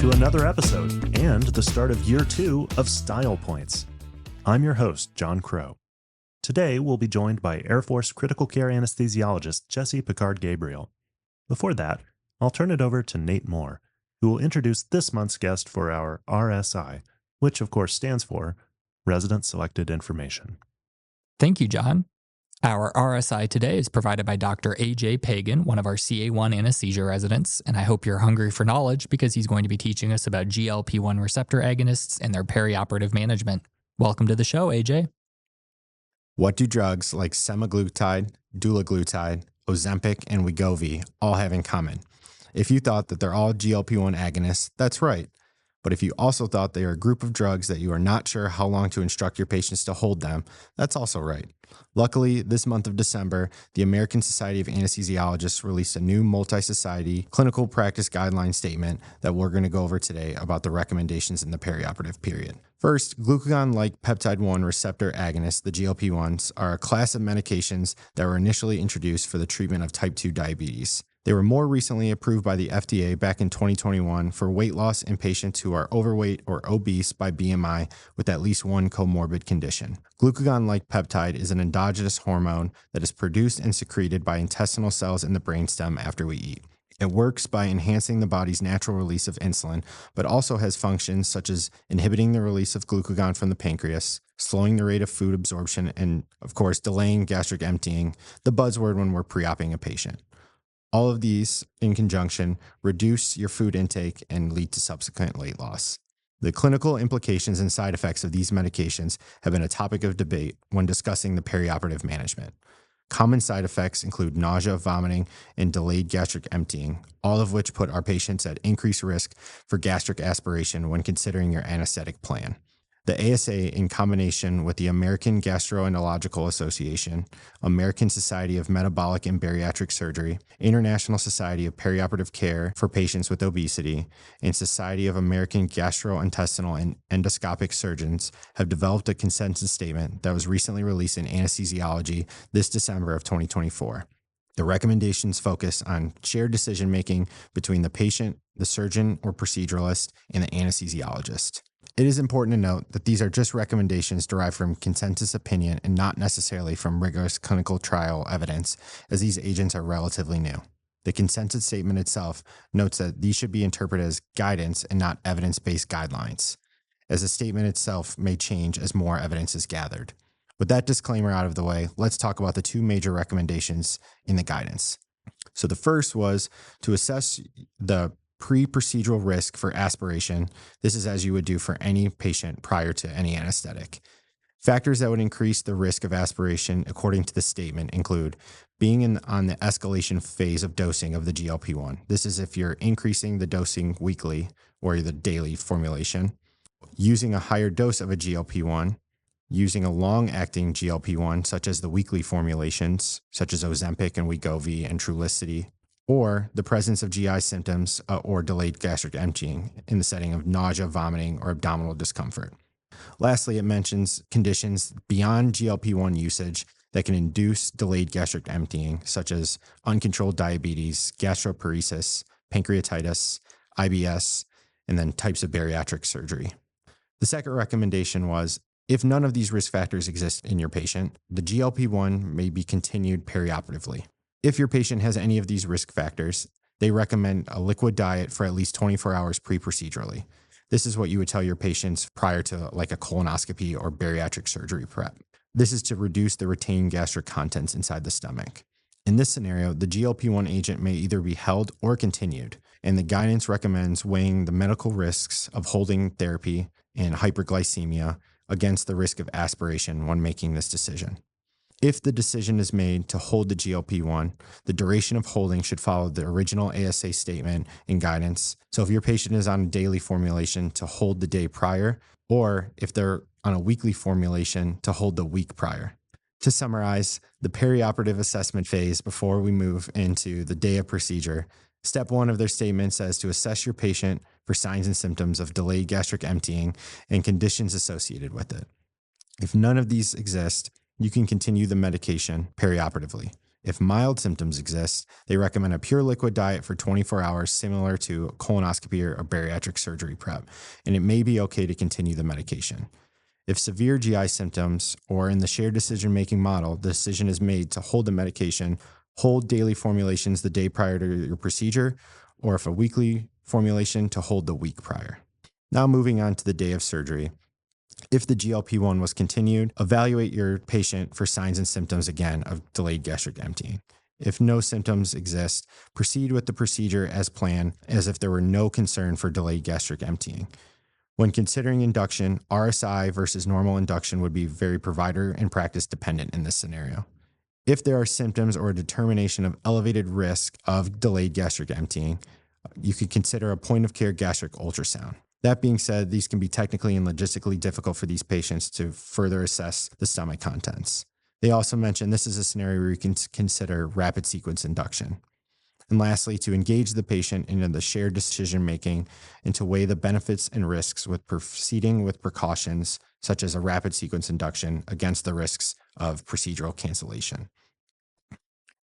to another episode and the start of year 2 of Style Points. I'm your host, John Crow. Today, we'll be joined by Air Force critical care anesthesiologist Jesse Pickard-Gabriel. Before that, I'll turn it over to Nate Moore, who will introduce this month's guest for our RSI, which of course stands for Resident Selected Information. Thank you, John. Our RSI today is provided by Dr. AJ Pagan, one of our CA1 anesthesia residents, and I hope you're hungry for knowledge because he's going to be teaching us about GLP-1 receptor agonists and their perioperative management. Welcome to the show, AJ. What do drugs like semaglutide, dulaglutide, Ozempic, and Wegovy all have in common? If you thought that they're all GLP-1 agonists, that's right. But if you also thought they are a group of drugs that you are not sure how long to instruct your patients to hold them, that's also right. Luckily, this month of December, the American Society of Anesthesiologists released a new multi-society clinical practice guideline statement that we're going to go over today about the recommendations in the perioperative period. First, glucagon-like peptide-1 receptor agonists, the GLP-1s, are a class of medications that were initially introduced for the treatment of type 2 diabetes. They were more recently approved by the FDA back in 2021 for weight loss in patients who are overweight or obese by BMI with at least one comorbid condition. Glucagon-like peptide is an endogenous hormone that is produced and secreted by intestinal cells in the brainstem after we eat. It works by enhancing the body's natural release of insulin, but also has functions such as inhibiting the release of glucagon from the pancreas, slowing the rate of food absorption, and, of course, delaying gastric emptying, the buzzword when we're pre-oping a patient. All of these, in conjunction, reduce your food intake and lead to subsequent weight loss. The clinical implications and side effects of these medications have been a topic of debate when discussing the perioperative management. Common side effects include nausea, vomiting, and delayed gastric emptying, all of which put our patients at increased risk for gastric aspiration when considering your anesthetic plan. The ASA, in combination with the American Gastroenterological Association, American Society of Metabolic and Bariatric Surgery, International Society of Perioperative Care for Patients with Obesity, and Society of American Gastrointestinal and Endoscopic Surgeons, have developed a consensus statement that was recently released in Anesthesiology this December of 2024. The recommendations focus on shared decision-making between the patient, the surgeon or proceduralist, and the anesthesiologist. It is important to note that these are just recommendations derived from consensus opinion and not necessarily from rigorous clinical trial evidence, as these agents are relatively new. The consensus statement itself notes that these should be interpreted as guidance and not evidence-based guidelines, as the statement itself may change as more evidence is gathered. With that disclaimer out of the way, let's talk about the two major recommendations in the guidance. So the first was to assess the pre-procedural risk for aspiration. This is as you would do for any patient prior to any anesthetic. Factors that would increase the risk of aspiration, according to the statement, include being on the escalation phase of dosing of the GLP-1. This is if you're increasing the dosing weekly or the daily formulation, using a higher dose of a GLP-1, using a long-acting GLP-1, such as the weekly formulations, such as Ozempic and Wegovy and Trulicity, or the presence of GI symptoms or delayed gastric emptying in the setting of nausea, vomiting, or abdominal discomfort. Lastly, it mentions conditions beyond GLP-1 usage that can induce delayed gastric emptying, such as uncontrolled diabetes, gastroparesis, pancreatitis, IBS, and then types of bariatric surgery. The second recommendation was, if none of these risk factors exist in your patient, the GLP-1 may be continued perioperatively. If your patient has any of these risk factors, they recommend a liquid diet for at least 24 hours pre-procedurally. This is what you would tell your patients prior to like a colonoscopy or bariatric surgery prep. This is to reduce the retained gastric contents inside the stomach. In this scenario, the GLP-1 agent may either be held or continued, and the guidance recommends weighing the medical risks of holding therapy and hyperglycemia against the risk of aspiration when making this decision. If the decision is made to hold the GLP-1, the duration of holding should follow the original ASA statement and guidance. So if your patient is on a daily formulation, to hold the day prior, or if they're on a weekly formulation, to hold the week prior. To summarize, the perioperative assessment phase before we move into the day of procedure, step 1 of their statement says to assess your patient for signs and symptoms of delayed gastric emptying and conditions associated with it. If none of these exist, you can continue the medication perioperatively. If mild symptoms exist, they recommend a pure liquid diet for 24 hours, similar to a colonoscopy or a bariatric surgery prep, and it may be okay to continue the medication. If severe GI symptoms, or in the shared decision-making model, the decision is made to hold the medication, hold daily formulations the day prior to your procedure, or if a weekly formulation, to hold the week prior. Now moving on to the day of surgery. If the GLP-1 was continued, evaluate your patient for signs and symptoms again of delayed gastric emptying. If no symptoms exist, proceed with the procedure as planned, as if there were no concern for delayed gastric emptying. When considering induction, RSI versus normal induction would be very provider and practice dependent in this scenario. If there are symptoms or a determination of elevated risk of delayed gastric emptying, you could consider a point-of-care gastric ultrasound. That being said, these can be technically and logistically difficult for these patients to further assess the stomach contents. They also mentioned this is a scenario where you can consider rapid sequence induction. And lastly, to engage the patient into the shared decision-making and to weigh the benefits and risks with proceeding with precautions, such as a rapid sequence induction, against the risks of procedural cancellation.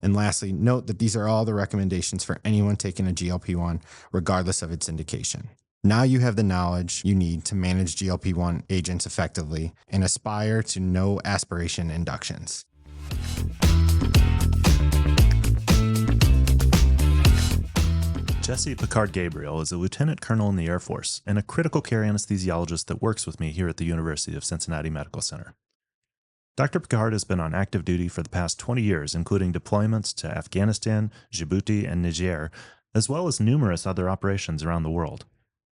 And lastly, note that these are all the recommendations for anyone taking a GLP-1, regardless of its indication. Now you have the knowledge you need to manage GLP-1 agents effectively and aspire to no aspiration inductions. Jesse Pickard-Gabriel is a lieutenant colonel in the Air Force and a critical care anesthesiologist that works with me here at the University of Cincinnati Medical Center. Dr. Pickard has been on active duty for the past 20 years, including deployments to Afghanistan, Djibouti, and Niger, as well as numerous other operations around the world.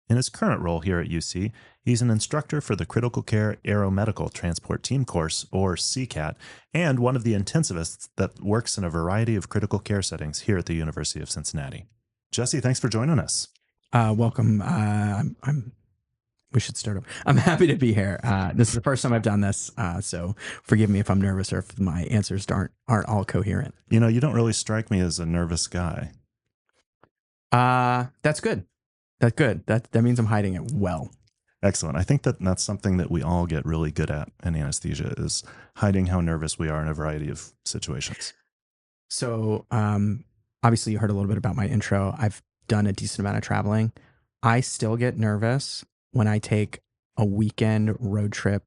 In his current role here at UC, he's an instructor for the Critical Care Aeromedical Transport Team course, or CCAT, and one of the intensivists that works in a variety of critical care settings here at the University of Cincinnati. Jesse, thanks for joining us. Welcome. We should start up. I'm happy to be here. This is the first time I've done this, so forgive me if I'm nervous or if my answers aren't all coherent. You know, you don't really strike me as a nervous guy. That's good. That's good. That means I'm hiding it well. Excellent. I think that's something that we all get really good at in anesthesia, is hiding how nervous we are in a variety of situations. So, obviously you heard a little bit about my intro. I've done a decent amount of traveling. I still get nervous when I take a weekend road trip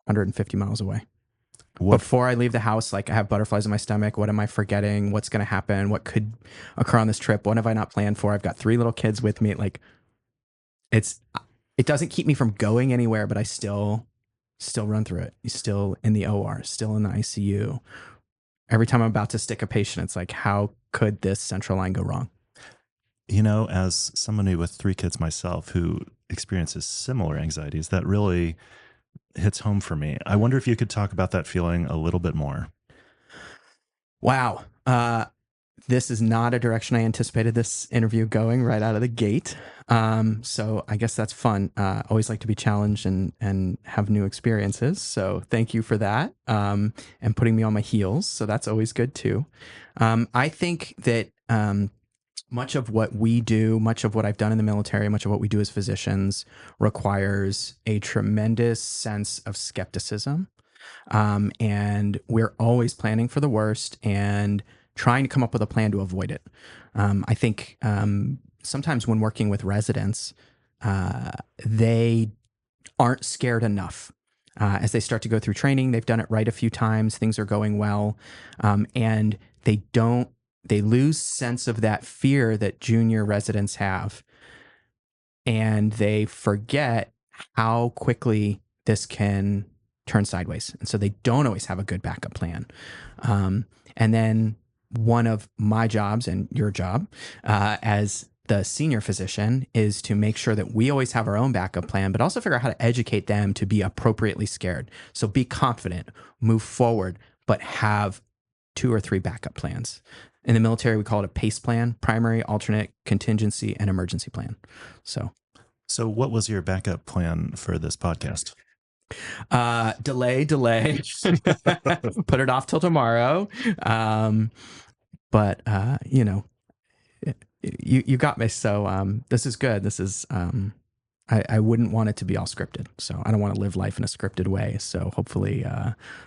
150 miles away. Before I leave the house, like, I have butterflies in my stomach. What am I forgetting? What's going to happen? What could occur on this trip? What have I not planned for? I've got 3 little kids with me. Like, it doesn't keep me from going anywhere, but I still run through it. You're still in the OR, still in the ICU. Every time I'm about to stick a patient, it's like, how could this central line go wrong? You know, as somebody with 3 kids myself who experiences similar anxieties, that really hits home for me. I wonder if you could talk about that feeling a little bit more. Wow. This is not a direction I anticipated this interview going right out of the gate. So I guess that's fun. Always like to be challenged and have new experiences. So thank you for that. And putting me on my heels. So that's always good too. I think that much of what we do, much of what I've done in the military, much of what we do as physicians requires a tremendous sense of skepticism. And we're always planning for the worst and trying to come up with a plan to avoid it. I think sometimes when working with residents, they aren't scared enough. As they start to go through training, they've done it right a few times, things are going well, and they lose sense of that fear that junior residents have, and they forget how quickly this can turn sideways. And so they don't always have a good backup plan. And then one of my jobs and your job as the senior physician is to make sure that we always have our own backup plan, but also figure out how to educate them to be appropriately scared. So be confident, move forward, but have 2 or 3 backup plans. In the military, we call it a PACE plan: primary, alternate, contingency, and emergency plan. So what was your backup plan for this podcast? Delay, put it off till tomorrow. But you got me. So this is good. This is I wouldn't want it to be all scripted. So I don't want to live life in a scripted way. So hopefully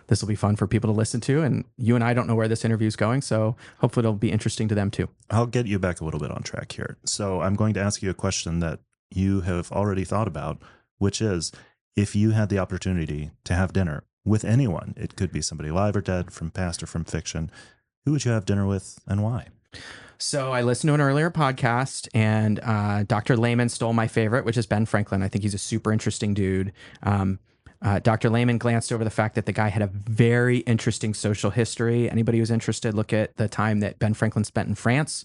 this will be fun for people to listen to. And you and I don't know where this interview is going. So hopefully it'll be interesting to them too. I'll get you back a little bit on track here. So I'm going to ask you a question that you have already thought about, which is, if you had the opportunity to have dinner with anyone, it could be somebody alive or dead, from past or from fiction, who would you have dinner with and why? So I listened to an earlier podcast, and Dr. Lehman stole my favorite, which is Ben Franklin. I think he's a super interesting dude. Dr. Lehman glanced over the fact that the guy had a very interesting social history. Anybody who's interested, look at the time that Ben Franklin spent in France.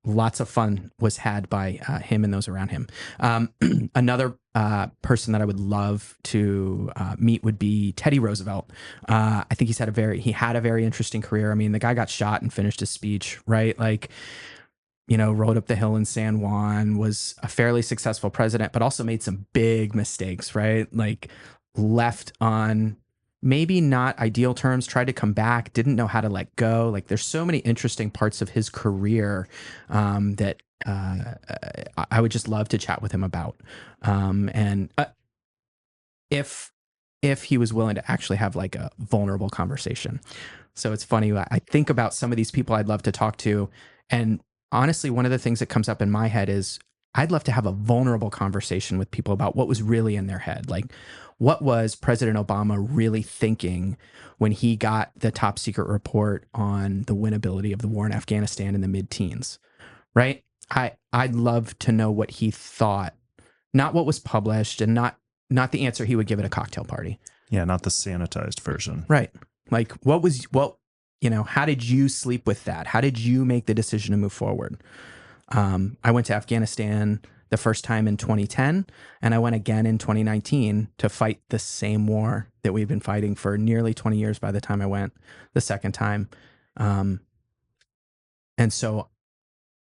Lots of fun was had by him and those around him. Another person that I would love to meet would be Teddy Roosevelt. I think he had a very interesting career. I mean, the guy got shot and finished his speech, right? Like, rode up the hill in San Juan, was a fairly successful president, but also made some big mistakes, right? Like, left on maybe not ideal terms, tried to come back, didn't know how to let go. Like, there's so many interesting parts of his career that I would just love to chat with him about. And if he was willing to actually have like a vulnerable conversation. So it's funny, I think about some of these people I'd love to talk to, and honestly, one of the things that comes up in my head is I'd love to have a vulnerable conversation with people about what was really in their head. Like, what was President Obama really thinking when he got the top secret report on the winnability of the war in Afghanistan in the mid-teens, right? I'd love to know what he thought, not what was published, and not the answer he would give at a cocktail party. Yeah, not the sanitized version. Right. Like, how did you sleep with that? How did you make the decision to move forward? I went to Afghanistan the first time in 2010, and I went again in 2019 to fight the same war that we've been fighting for nearly 20 years by the time I went the second time. And so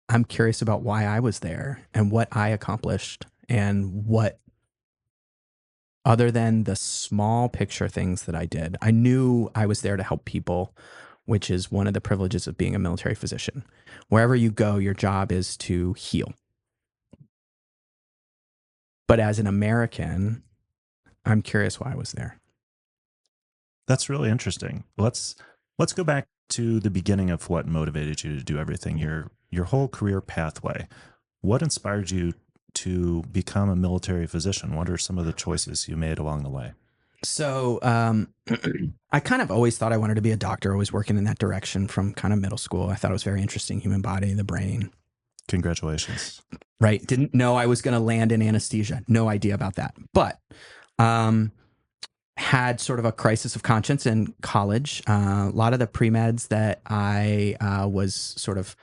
I'm curious about why I was there and what I accomplished, and what, other than the small picture things that I did. I knew I was there to help people, which is one of the privileges of being a military physician. Wherever you go, your job is to heal. But as an American, I'm curious why I was there. That's really interesting. Let's go back to the beginning of what motivated you to do everything, your whole career pathway. What inspired you to become a military physician? What are some of the choices you made along the way? So I kind of always thought I wanted to be a doctor, always working in that direction from kind of middle school. I thought it was very interesting, human body, the brain. Congratulations. Right. Didn't know I was going to land in anesthesia. No idea about that. But had sort of a crisis of conscience in college. A lot of the pre-meds that I was sort of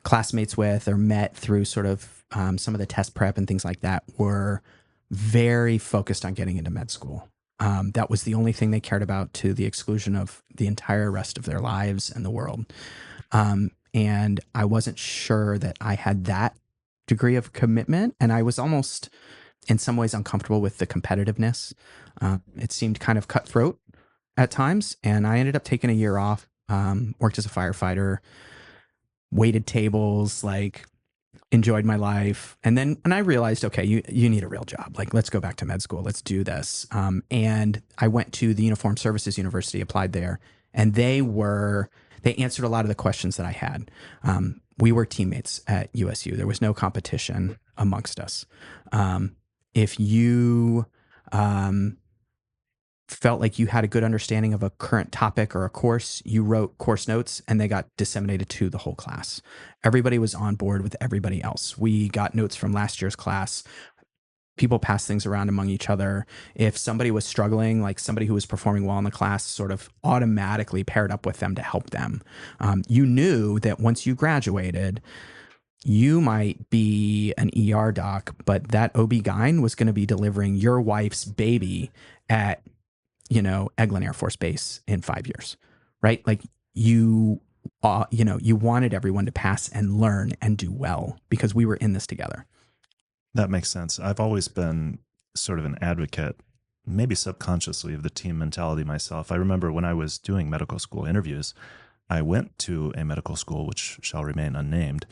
classmates with or met through sort of some of the test prep and things like that were very focused on getting into med school. That was the only thing they cared about, to the exclusion of the entire rest of their lives and the world. And I wasn't sure that I had that degree of commitment. And I was almost, in some ways, uncomfortable with the competitiveness. It seemed kind of cutthroat at times. And I ended up taking a year off, worked as a firefighter, waited tables, enjoyed my life. And I realized, okay, you need a real job. Like, let's go back to med school. Let's do this. And I went to the Uniformed Services University, applied there, and they answered a lot of the questions that I had. We were teammates at USU. There was no competition amongst us. If you felt like you had a good understanding of a current topic or a course, you wrote course notes and they got disseminated to the whole class. Everybody was on board with everybody else. We got notes from last year's class. People passed things around among each other. If somebody was struggling, like somebody who was performing well in the class sort of automatically paired up with them to help them. You knew that once you graduated, you might be an ER doc, but that OB-GYN was going to be delivering your wife's baby at Eglin Air Force Base in 5 years, right? Like you wanted everyone to pass and learn and do well because we were in this together. That makes sense. I've always been sort of an advocate, maybe subconsciously, of the team mentality myself. I remember when I was doing medical school interviews, I went to a medical school, which shall remain unnamed,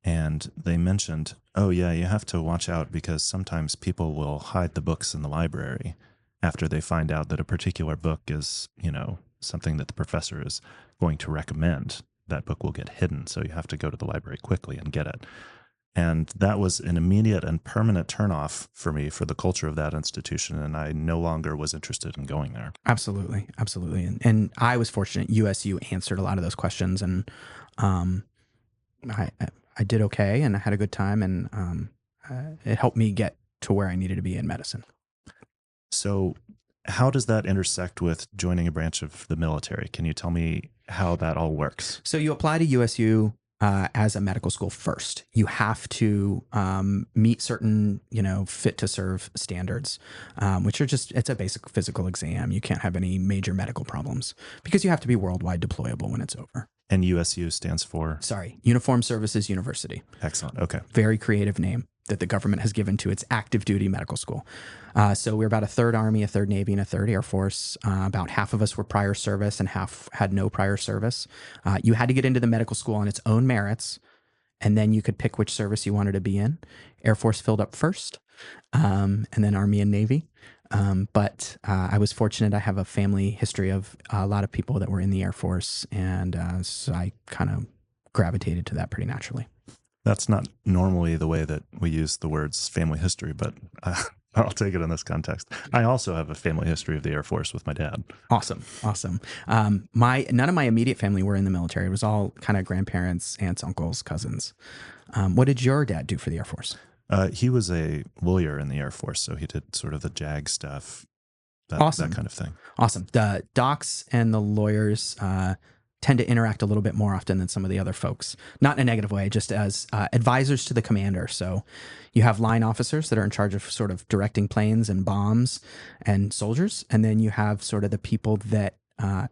And they mentioned, oh, yeah, you have to watch out because sometimes people will hide the books in the library after they find out that a particular book is, something that the professor is going to recommend. That book will get hidden. So you have to go to the library quickly and get it. And that was an immediate and permanent turnoff for me for the culture of that institution. And I no longer was interested in going there. Absolutely. Absolutely. And I was fortunate. USU answered a lot of those questions, and I did okay, and I had a good time, and it helped me get to where I needed to be in medicine. So how does that intersect with joining a branch of the military? Can you tell me how that all works? So you apply to USU as a medical school first. You have to meet certain, fit to serve standards, which are it's a basic physical exam. You can't have any major medical problems because you have to be worldwide deployable when it's over. And USU stands for? Sorry, Uniformed Services University. Excellent. Okay. Very creative name that the government has given to its active duty medical school. So we're about a third Army, a third Navy, and a third Air Force. About half of us were prior service and half had no prior service. You had to get into the medical school on its own merits, and then you could pick which service you wanted to be in. Air Force filled up first, and then Army and Navy. But I was fortunate. I have a family history of a lot of people that were in the Air Force, and so I kind of gravitated to that pretty naturally. That's not normally the way that we use the words family history, but I'll take it in this context. I also have a family history of the Air Force with my dad. Awesome. None of my immediate family were in the military. It was all kind of grandparents, aunts, uncles, cousins. What did your dad do for the Air Force? He was a lawyer in the Air Force, so he did sort of the JAG stuff, that kind of thing. Awesome. The docs and the lawyers tend to interact a little bit more often than some of the other folks. Not in a negative way, just as advisors to the commander. So you have line officers that are in charge of sort of directing planes and bombs and soldiers. And then you have sort of the people that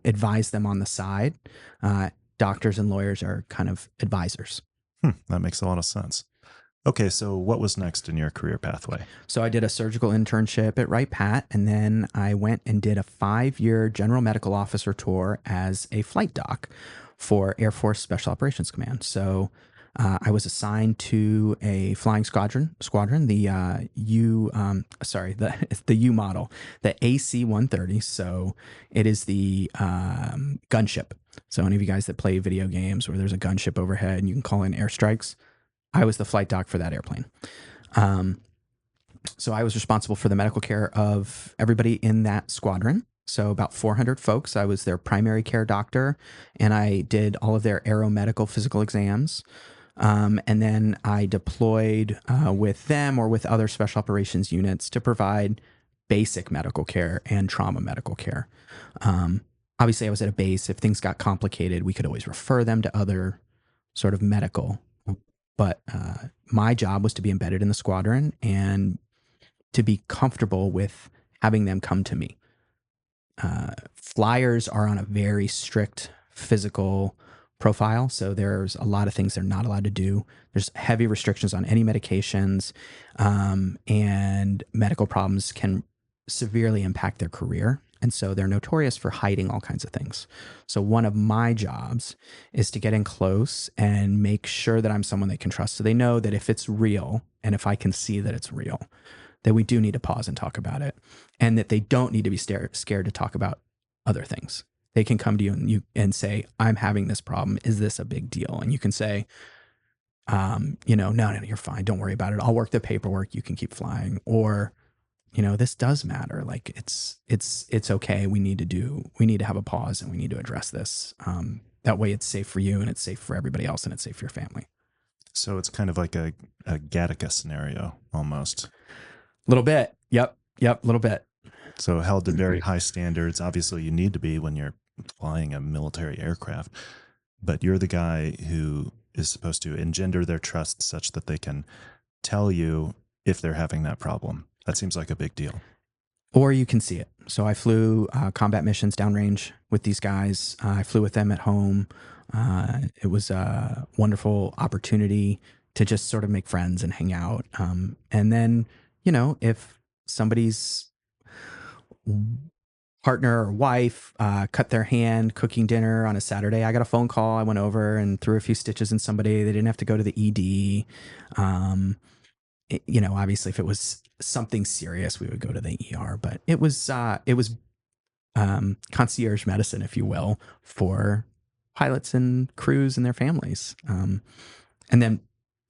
advise them on the side. Doctors and lawyers are kind of advisors. That makes a lot of sense. Okay, so what was next in your career pathway? So I did a surgical internship at Wright Pat, and then I went and did a 5-year general medical officer tour as a flight doc for Air Force Special Operations Command. So I was assigned to a flying squadron, the U model, the AC-130. So it is the gunship. So any of you guys that play video games where there's a gunship overhead and you can call in airstrikes, I was the flight doc for that airplane. So I was responsible for the medical care of everybody in that squadron. So about 400 folks. I was their primary care doctor, and I did all of their aeromedical physical exams. And then I deployed with them or with other special operations units to provide basic medical care and trauma medical care. Obviously, I was at a base. If things got complicated, we could always refer them to other sort of medical. But my job was to be embedded in the squadron and to be comfortable with having them come to me. Flyers are on a very strict physical profile, so there's a lot of things they're not allowed to do. There's heavy restrictions on any medications, and medical problems can severely impact their career. And so they're notorious for hiding all kinds of things. So one of my jobs is to get in close and make sure that I'm someone they can trust. So they know that if it's real, and if I can see that it's real, that we do need to pause and talk about it, and that they don't need to be scared to talk about other things. They can come to you and say, I'm having this problem. Is this a big deal? And you can say, no, you're fine. Don't worry about it. I'll work the paperwork. You can keep flying. Or, this does matter. Like it's okay. We need to have a pause, and we need to address this. That way it's safe for you, and it's safe for everybody else, and it's safe for your family. So it's kind of like a Gattaca scenario almost. A little bit. Yep. A little bit. So held to very high standards. Obviously you need to be when you're flying a military aircraft, but you're the guy who is supposed to engender their trust such that they can tell you if they're having that problem. That seems like a big deal. Or you can see it. So I flew combat missions downrange with these guys. I flew with them at home. It was a wonderful opportunity to just sort of make friends and hang out. And then, if somebody's partner or wife cut their hand cooking dinner on a Saturday. I got a phone call. I went over and threw a few stitches in somebody. They didn't have to go to the ED. Obviously, if it was something serious, we would go to the ER. But it was concierge medicine, if you will, for pilots and crews and their families. And then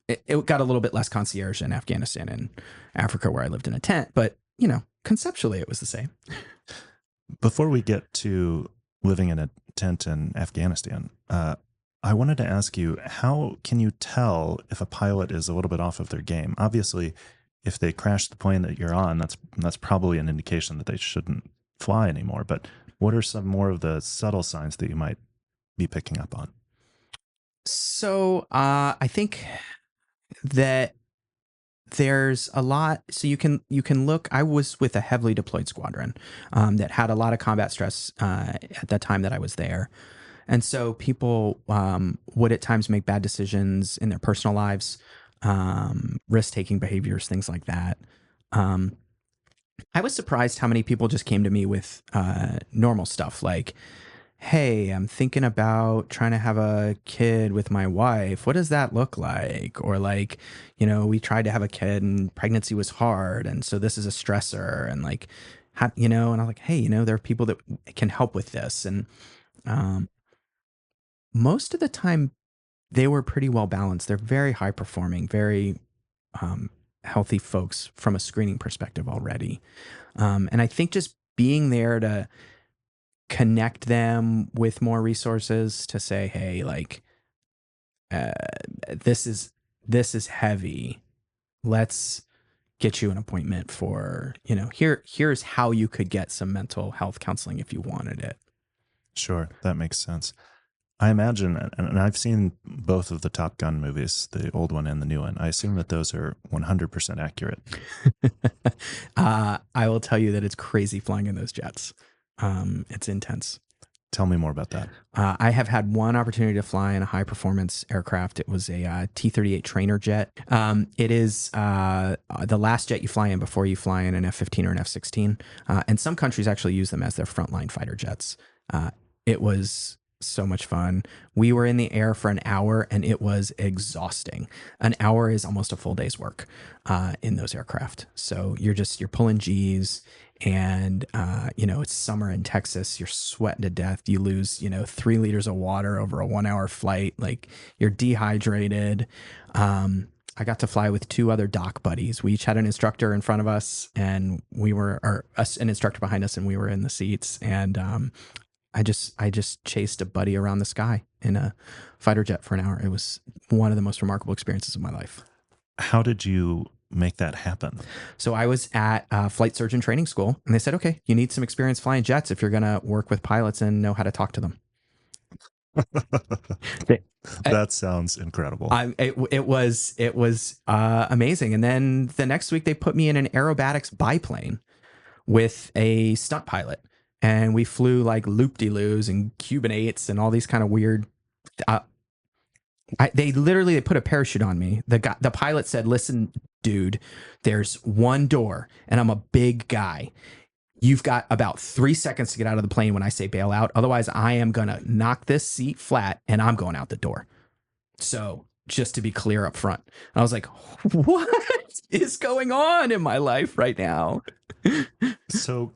it got a little bit less concierge in Afghanistan and Africa, where I lived in a tent. But conceptually, it was the same. Before we get to living in a tent in Afghanistan, I wanted to ask you, how can you tell if a pilot is a little bit off of their game? Obviously, if they crash the plane that you're on, that's probably an indication that they shouldn't fly anymore. But what are some more of the subtle signs that you might be picking up on? So I think that there's a lot. So you can look. I was with a heavily deployed squadron that had a lot of combat stress at the time that I was there. And so people would at times make bad decisions in their personal lives, risk-taking behaviors, things like that. I was surprised how many people just came to me with normal stuff like, hey, I'm thinking about trying to have a kid with my wife. What does that look like? Or like, we tried to have a kid and pregnancy was hard. And so this is a stressor. And like, and I'm like, hey, there are people that can help with this. And most of the time they were pretty well balanced. They're very high performing, very healthy folks from a screening perspective already. And I think just being there to connect them with more resources to say, hey, like, this is heavy. Let's get you an appointment for, here's how you could get some mental health counseling if you wanted it. Sure, that makes sense. I imagine, and I've seen both of the Top Gun movies, the old one and the new one. I assume that those are 100% accurate. I will tell you that it's crazy flying in those jets. It's intense. Tell me more about that. I have had one opportunity to fly in a high performance aircraft. It was a T-38 trainer jet. It is the last jet you fly in before you fly in an F-15 or an F-16. And some countries actually use them as their frontline fighter jets. It was so much fun. We were in the air for an hour and it was exhausting. An hour is almost a full day's work in those aircraft. So you're pulling G's and, it's summer in Texas. You're sweating to death. You lose, 3 liters of water over a 1 hour flight. Like you're dehydrated. I got to fly with 2 other doc buddies. We each had an instructor in front of us and an instructor behind us and we were in the seats. And, I just chased a buddy around the sky in a fighter jet for an hour. It was one of the most remarkable experiences of my life. How did you make that happen? So I was at flight surgeon training school and they said, okay, you need some experience flying jets if you're going to work with pilots and know how to talk to them. That sounds incredible. It was amazing. And then the next week they put me in an aerobatics biplane with a stunt pilot. And we flew like loop-de-loos and Cuban 8s and all these kind of weird. They put a parachute on me. The pilot said, "Listen, dude, there's one door, and I'm a big guy. You've got about 3 seconds to get out of the plane when I say bail out. Otherwise, I am gonna knock this seat flat, and I'm going out the door." So just to be clear up front, and I was like, "What is going on in my life right now?" So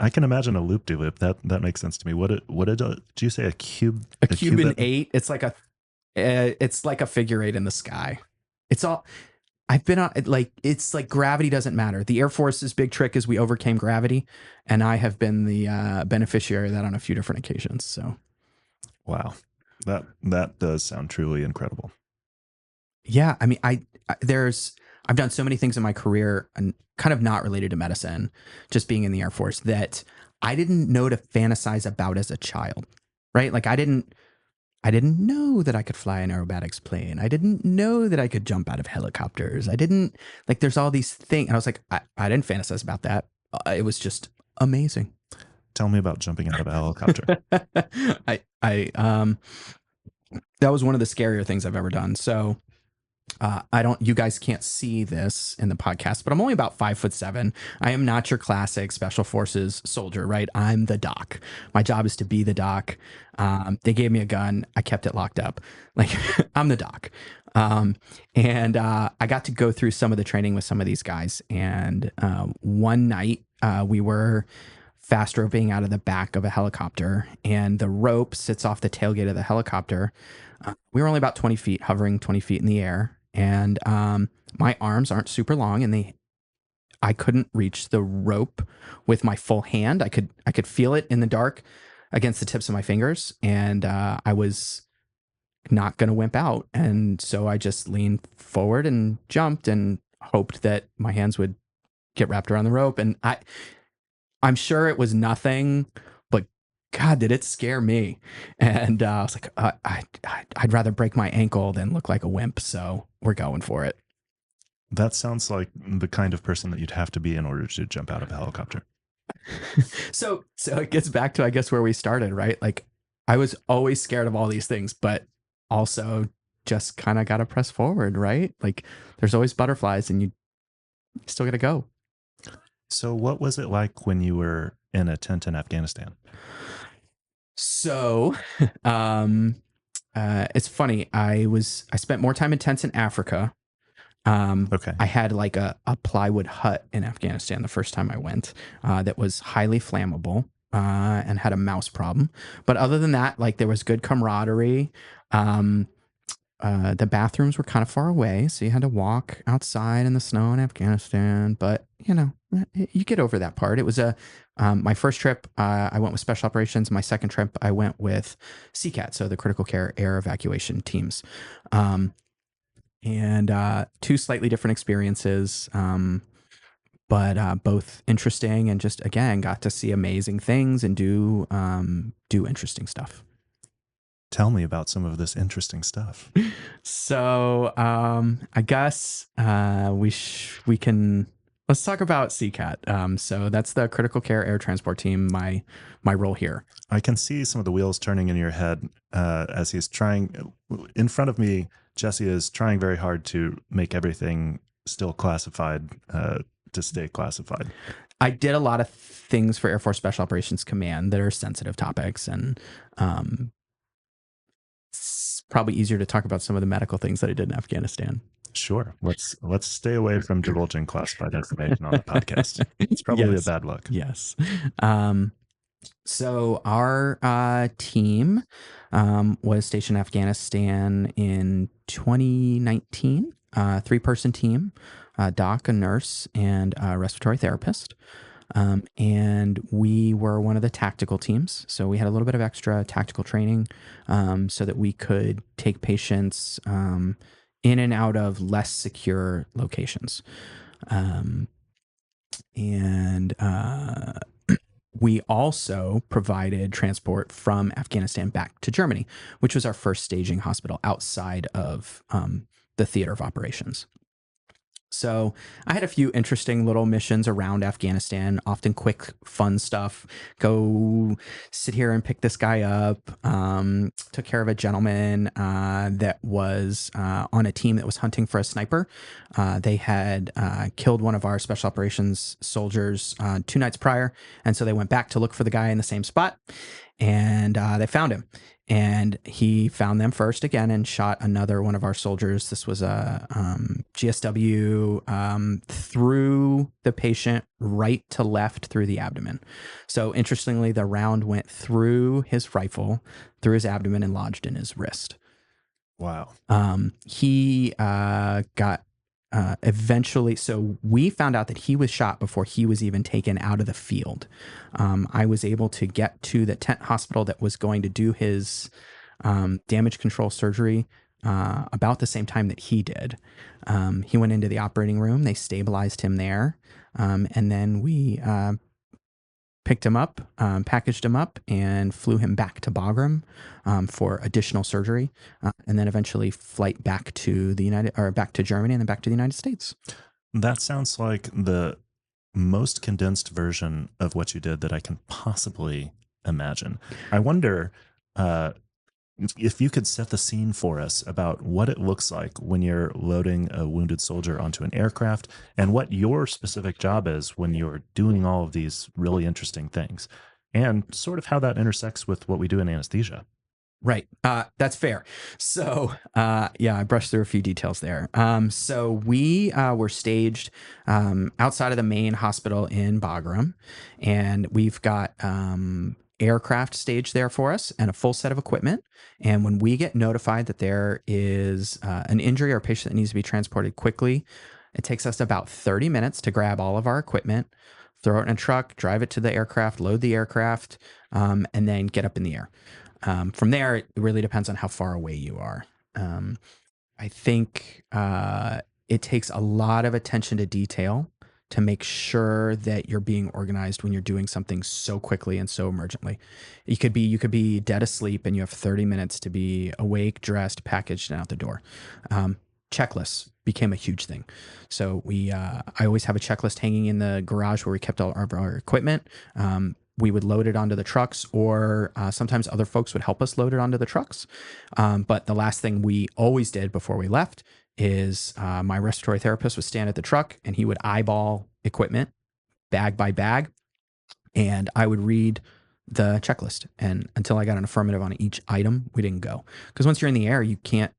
I can imagine a loop-de-loop. That makes sense to me. What did you say? A Cuban 8? It's like a figure 8 in the sky. It's all I've been on. It's like gravity doesn't matter. The Air Force's big trick is we overcame gravity, and I have been the beneficiary of that on a few different occasions. So, wow, that does sound truly incredible. Yeah, I mean, I've done so many things in my career and kind of not related to medicine, just being in the Air Force, that I didn't know to fantasize about as a child, right? Like I didn't know that I could fly an aerobatics plane. I didn't know that I could jump out of helicopters. There's all these things. And I was like, I didn't fantasize about that. It was just amazing. Tell me about jumping out of a helicopter. That was one of the scarier things I've ever done. So you guys can't see this in the podcast, but I'm only about 5'7". I am not your classic special forces soldier, right? I'm the doc. My job is to be the doc. They gave me a gun. I kept it locked up. Like I'm the doc. I got to go through some of the training with some of these guys. And one night we were fast roping out of the back of a helicopter, and the rope sits off the tailgate of the helicopter. We were only about 20 feet, hovering 20 feet in the air. And my arms aren't super long, and I couldn't reach the rope with my full hand. I could feel it in the dark against the tips of my fingers, and I was not going to wimp out. And so I just leaned forward and jumped and hoped that my hands would get wrapped around the rope. And I'm sure it was nothing, but God, did it scare me. And I was like, I'd rather break my ankle than look like a wimp. So we're going for it. That sounds like the kind of person that you'd have to be in order to jump out of a helicopter. So it gets back to, I guess, where we started, right? Like I was always scared of all these things, but also just kind of got to press forward, right? Like there's always butterflies and you still got to go. So what was it like when you were in a tent in Afghanistan? So, it's funny. I spent more time in tents in Africa. Okay. I had like a plywood hut in Afghanistan the first time I went, that was highly flammable, and had a mouse problem. But other than that, like there was good camaraderie. The bathrooms were kind of far away, so you had to walk outside in the snow in Afghanistan. But you know, you get over that part. It was my first trip. I went with special operations. My second trip, I went with CCAT, so the critical care air evacuation teams. And two slightly different experiences, but both interesting, and just again got to see amazing things and do interesting stuff. Tell me about some of this interesting stuff. So I guess we can let's talk about CCAT. So that's the critical care air transport team. My role here. I can see some of the wheels turning in your head as he's trying. In front of me, Jesse is trying very hard to make everything still classified, to stay classified. I did a lot of things for Air Force Special Operations Command that are sensitive topics, and it's probably easier to talk about some of the medical things that I did in Afghanistan. Sure. Let's stay away from divulging classified information on the podcast. It's probably a bad look. Yes. So our team was stationed in Afghanistan in 2019. 3-person team, doc, a nurse, and a respiratory therapist. And we were one of the tactical teams. So we had a little bit of extra tactical training, so that we could take patients in and out of less secure locations. We also provided transport from Afghanistan back to Germany, which was our first staging hospital outside of the theater of operations. So I had a few interesting little missions around Afghanistan, often quick, fun stuff. Go sit here and pick this guy up. Took care of a gentleman that was on a team that was hunting for a sniper. They had killed one of our special operations soldiers 2 nights prior. And so they went back to look for the guy in the same spot. And they found him. And he found them first again and shot another one of our soldiers. This was a GSW through the patient, right to left through the abdomen. So interestingly, the round went through his rifle, through his abdomen, and lodged in his wrist. Wow. He got eventually, so we found out that he was shot before he was even taken out of the field. I was able to get to the tent hospital that was going to do his damage control surgery about the same time that he did. He went into the operating room. They stabilized him there. And then we picked him up, packaged him up, and flew him back to Bagram for additional surgery, and then eventually flight back to back to Germany and then back to the United States. That sounds like the most condensed version of what you did that I can possibly imagine. I wonder, if you could set the scene for us about what it looks like when you're loading a wounded soldier onto an aircraft and what your specific job is when you're doing all of these really interesting things, and sort of how that intersects with what we do in anesthesia. Right. That's fair. So, yeah, I brushed through a few details there. So we were staged outside of the main hospital in Bagram, and we've got aircraft staged there for us and a full set of equipment. And when we get notified that there is an injury or a patient that needs to be transported quickly, it takes us about 30 minutes to grab all of our equipment, throw it in a truck, drive it to the aircraft, load the aircraft, and then get up in the air. From there, it really depends on how far away you are. I think it takes a lot of attention to detail to make sure that you're being organized when you're doing something so quickly and so emergently. You could be dead asleep and you have 30 minutes to be awake, dressed, packaged, and out the door. Checklists became a huge thing. So I always have a checklist hanging in the garage where we kept all of our equipment. We would load it onto the trucks, or sometimes other folks would help us load it onto the trucks. But the last thing we always did before we left is my respiratory therapist would stand at the truck and he would eyeball equipment bag by bag, and I would read the checklist. And until I got an affirmative on each item, we didn't go. Because once you're in the air, you can't,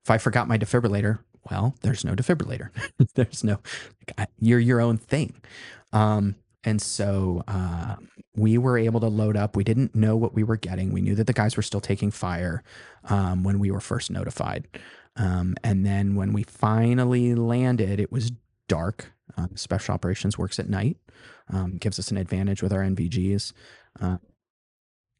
if I forgot my defibrillator, well, there's no defibrillator. There's no, you're your own thing. And so we were able to load up. We didn't know what we were getting. We knew that the guys were still taking fire when we were first notified. And then when we finally landed, it was dark. Special operations works at night, gives us an advantage with our NVGs.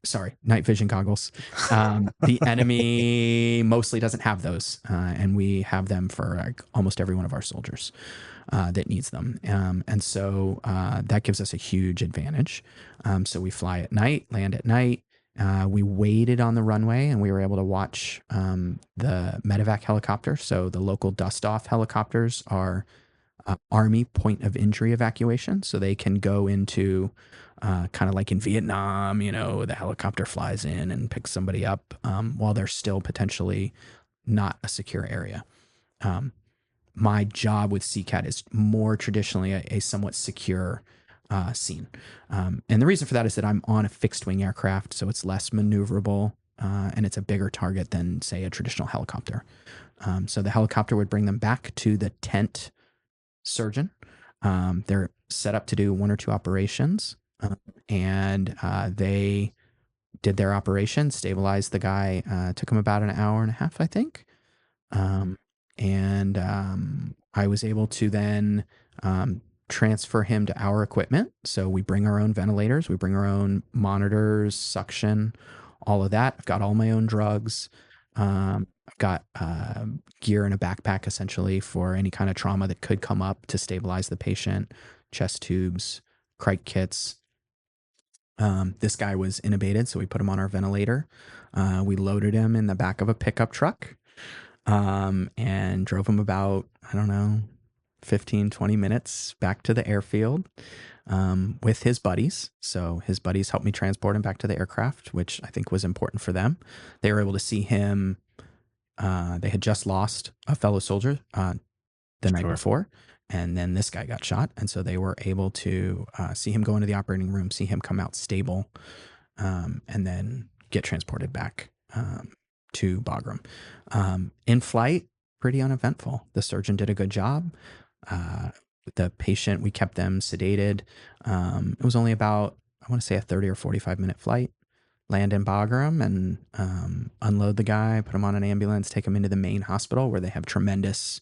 Sorry, night vision goggles. The enemy mostly doesn't have those, and we have them for like almost every one of our soldiers that needs them. And so that gives us a huge advantage. So we fly at night, land at night. We waited on the runway and we were able to watch the medevac helicopter. So the local dust-off helicopters are Army point of injury evacuation. So they can go into kind of like in Vietnam, the helicopter flies in and picks somebody up while they're still potentially not a secure area. My job with CCAT is more traditionally a somewhat secure scene. And the reason for that is that I'm on a fixed wing aircraft, so it's less maneuverable and it's a bigger target than, say, a traditional helicopter. So the helicopter would bring them back to the tent surgeon. They're set up to do one or two operations, and they did their operation, stabilized the guy. Took him about an hour and a half, I think. And I was able to then transfer him to our equipment. So we bring our own ventilators, we bring our own monitors, suction, all of that. I've got all my own drugs. I've got gear in a backpack essentially for any kind of trauma that could come up to stabilize the patient, chest tubes, cric kits. This guy was intubated, so we put him on our ventilator. We loaded him in the back of a pickup truck and drove him about, 15, 20 minutes back to the airfield with his buddies. So his buddies helped me transport him back to the aircraft, which I think was important for them. They were able to see him. They had just lost a fellow soldier the night before, and then this guy got shot. And so they were able to see him go into the operating room, see him come out stable, and then get transported back to Bagram. In flight, pretty uneventful. The surgeon did a good job. The patient, we kept them sedated. It was only about, I want to say, a 30 or 45-minute flight. Land in Bagram and unload the guy, put him on an ambulance, take him into the main hospital where they have tremendous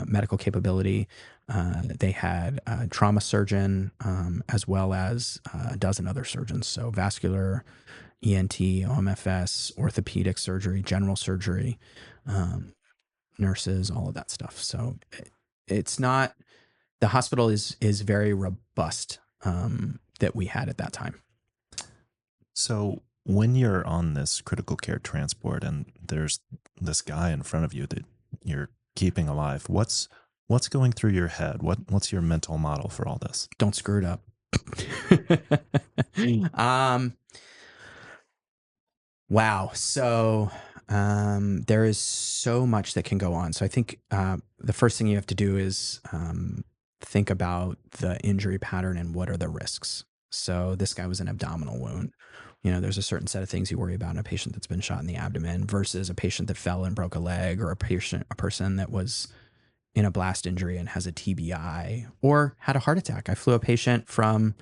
medical capability. They had a trauma surgeon as well as a dozen other surgeons. So vascular, ENT, OMFS, orthopedic surgery, general surgery, nurses, all of that stuff. So it's not, the hospital is very robust that we had at that time. So when you're on this critical care transport and there's this guy in front of you that you're keeping alive, what's going through your head? What's your mental model for all this? Don't screw it up. Wow. So there is so much that can go on. So I think the first thing you have to do is think about the injury pattern and what are the risks. So this guy was an abdominal wound. There's a certain set of things you worry about in a patient that's been shot in the abdomen versus a patient that fell and broke a leg, or a person that was in a blast injury and has a TBI or had a heart attack. I flew a patient um,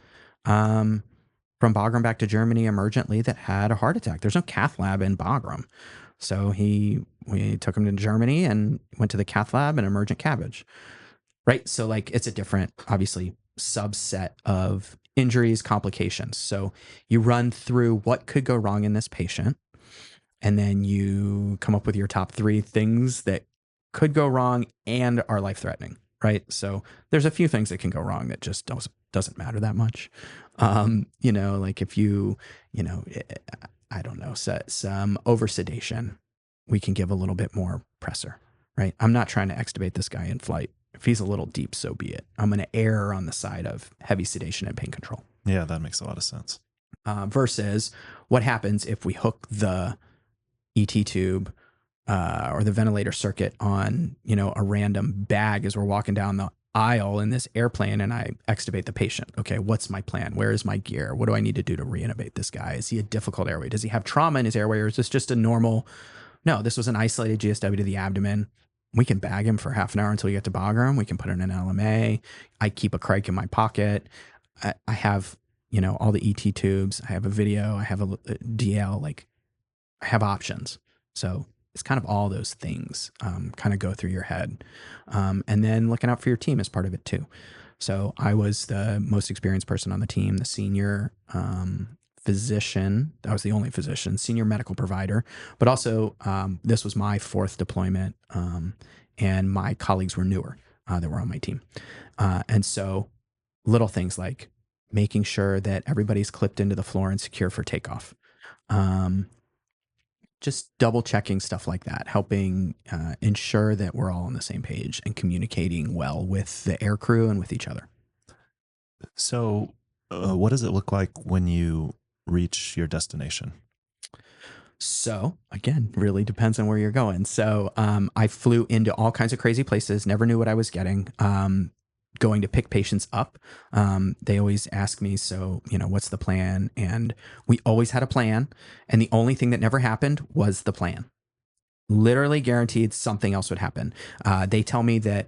from Bagram back to Germany emergently that had a heart attack. There's no cath lab in Bagram. So we took him to Germany and went to the cath lab and emergent cabbage. Right. So like it's a different, obviously, subset of injuries, complications. So you run through what could go wrong in this patient, and then you come up with your top 3 things that could go wrong and are life threatening. Right. So there's a few things that can go wrong that just doesn't matter that much. Like if I don't know, some over sedation, we can give a little bit more pressor. Right. I'm not trying to extubate this guy in flight. If he's a little deep, so be it. I'm going to err on the side of heavy sedation and pain control. Yeah, that makes a lot of sense. Versus what happens if we hook the ET tube or the ventilator circuit on, a random bag as we're walking down the aisle in this airplane, and I extubate the patient. Okay, what's my plan? Where is my gear? What do I need to do to reintubate this guy? Is he a difficult airway? Does he have trauma in his airway, or is this just a normal? No, this was an isolated GSW to the abdomen. We can bag him for half an hour until we get to Bagram. We can put in an LMA. I keep a Crike in my pocket. I have, all the ET tubes. I have a video. I have a DL. Like, I have options. So it's kind of all those things kind of go through your head. And then looking out for your team is part of it too. So I was the most experienced person on the team, the senior physician. I was the only physician, senior medical provider, but also this was my 4th deployment, and my colleagues were newer that were on my team. And so little things like making sure that everybody's clipped into the floor and secure for takeoff. Just double checking stuff like that, helping ensure that we're all on the same page and communicating well with the air crew and with each other. So what does it look like when you reach your destination? So again, really depends on where you're going. So I flew into all kinds of crazy places, never knew what I was getting. Going to pick patients up. They always ask me, so, what's the plan? And we always had a plan. And the only thing that never happened was the plan. Literally guaranteed something else would happen. They tell me that